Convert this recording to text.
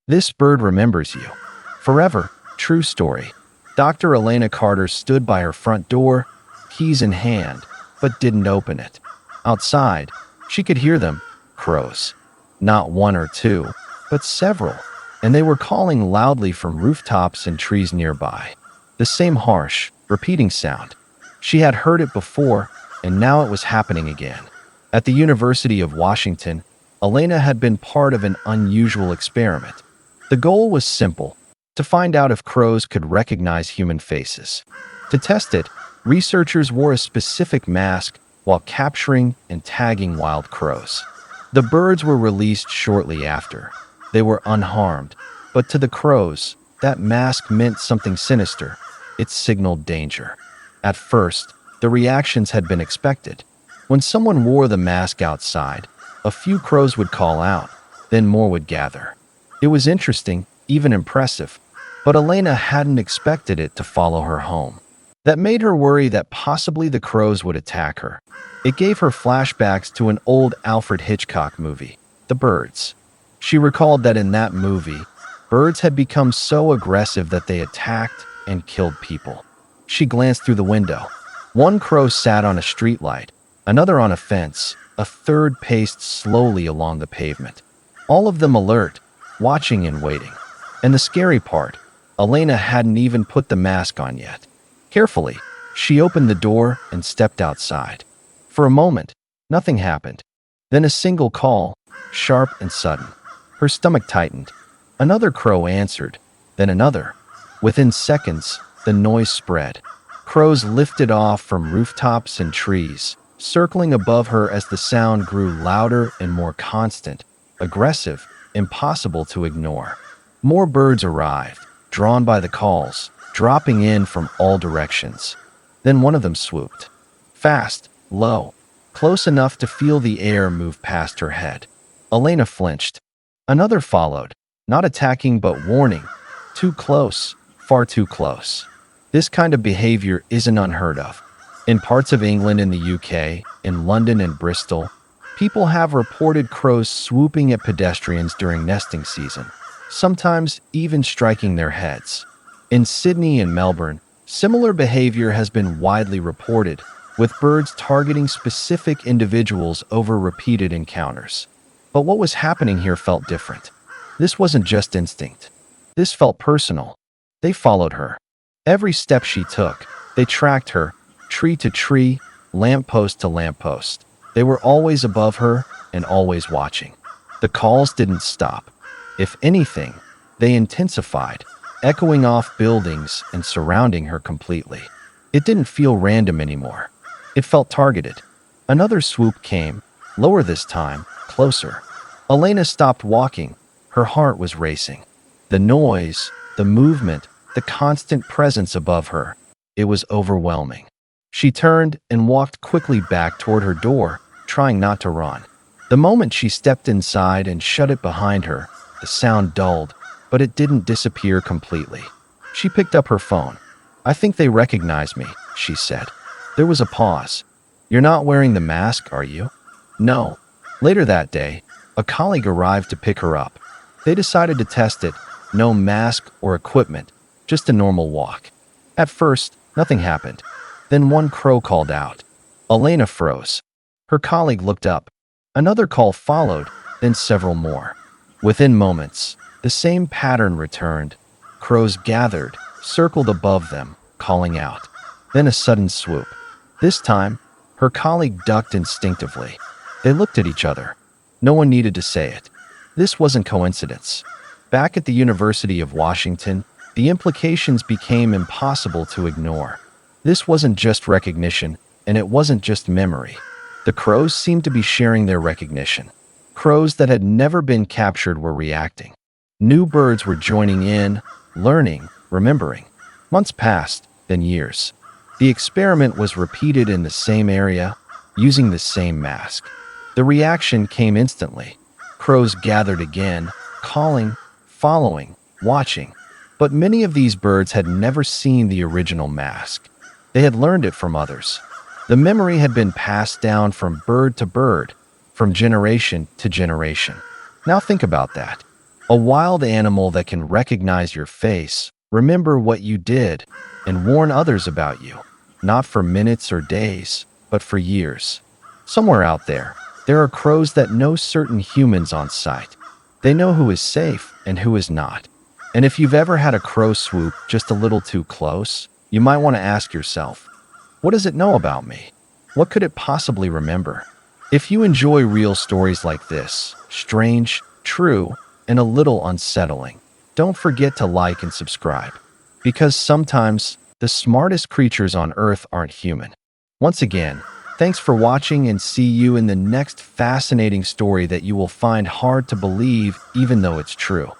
This bird remembers you. Forever. True story. Dr. Elena Carter stood by her front door, keys in hand, but didn't open it. Outside, she could hear them, crows. Not one or two, but several, and they were calling loudly from rooftops and trees nearby. The same harsh, repeating sound. She had heard it before, and now it was happening again. At the University of Washington, Elena had been part of an unusual experiment. The goal was simple: to find out if crows could recognize human faces. To test it, researchers wore a specific mask while capturing and tagging wild crows. The birds were released shortly after. They were unharmed, but to the crows, that mask meant something sinister. It signaled danger. At first, the reactions had been expected. When someone wore the mask outside, a few crows would call out, then more would gather. It was interesting, even impressive, but Elena hadn't expected it to follow her home. That made her worry that possibly the crows would attack her. It gave her flashbacks to an old Alfred Hitchcock movie, The Birds. She recalled that in that movie, birds had become so aggressive that they attacked and killed people. She glanced through the window. One crow sat on a streetlight, another on a fence, a third paced slowly along the pavement. All of them alert, watching and waiting. And the scary part, Elena hadn't even put the mask on yet. Carefully, she opened the door and stepped outside. For a moment, nothing happened. Then a single call, sharp and sudden. Her stomach tightened. Another crow answered, then another. Within seconds, the noise spread. Crows lifted off from rooftops and trees, circling above her as the sound grew louder and more constant, aggressive, impossible to ignore. More birds arrived, drawn by the calls, dropping in from all directions. Then one of them swooped. Fast, low, close enough to feel the air move past her head. Elena flinched. Another followed, not attacking but warning. Too close, far too close. This kind of behavior isn't unheard of. In parts of England and the UK, in London and Bristol, people have reported crows swooping at pedestrians during nesting season, sometimes even striking their heads. In Sydney and Melbourne, similar behavior has been widely reported, with birds targeting specific individuals over repeated encounters. But what was happening here felt different. This wasn't just instinct. This felt personal. They followed her. Every step she took, they tracked her, tree to tree, lamppost to lamppost. They were always above her and always watching. The calls didn't stop. If anything, they intensified, echoing off buildings and surrounding her completely. It didn't feel random anymore. It felt targeted. Another swoop came, lower this time, closer. Elena stopped walking. Her heart was racing. The noise, the movement, the constant presence above her. It was overwhelming. She turned and walked quickly back toward her door, trying not to run. The moment she stepped inside and shut it behind her, the sound dulled, but it didn't disappear completely. She picked up her phone. "I think they recognize me," she said. There was a pause. "You're not wearing the mask, are you?" "No." Later that day, a colleague arrived to pick her up. They decided to test it. No mask or equipment, just a normal walk. At first, nothing happened. Then one crow called out. Elena froze. Her colleague looked up. Another call followed, then several more. Within moments, the same pattern returned. Crows gathered, circled above them, calling out. Then a sudden swoop. This time, her colleague ducked instinctively. They looked at each other. No one needed to say it. This wasn't coincidence. Back at the University of Washington, the implications became impossible to ignore. This wasn't just recognition, and it wasn't just memory. The crows seemed to be sharing their recognition. Crows that had never been captured were reacting. New birds were joining in, learning, remembering. Months passed, then years. The experiment was repeated in the same area, using the same mask. The reaction came instantly. Crows gathered again, calling, following, watching. But many of these birds had never seen the original mask. They had learned it from others. The memory had been passed down from bird to bird, from generation to generation. Now think about that. A wild animal that can recognize your face, remember what you did, and warn others about you, not for minutes or days, but for years. Somewhere out there are crows that know certain humans on sight. They know who is safe and who is not. And if you've ever had a crow swoop just a little too close, you might want to ask yourself, what does it know about me? What could it possibly remember? If you enjoy real stories like this, strange, true, and a little unsettling, don't forget to like and subscribe. Because sometimes, the smartest creatures on Earth aren't human. Once again, thanks for watching and see you in the next fascinating story that you will find hard to believe even though it's true.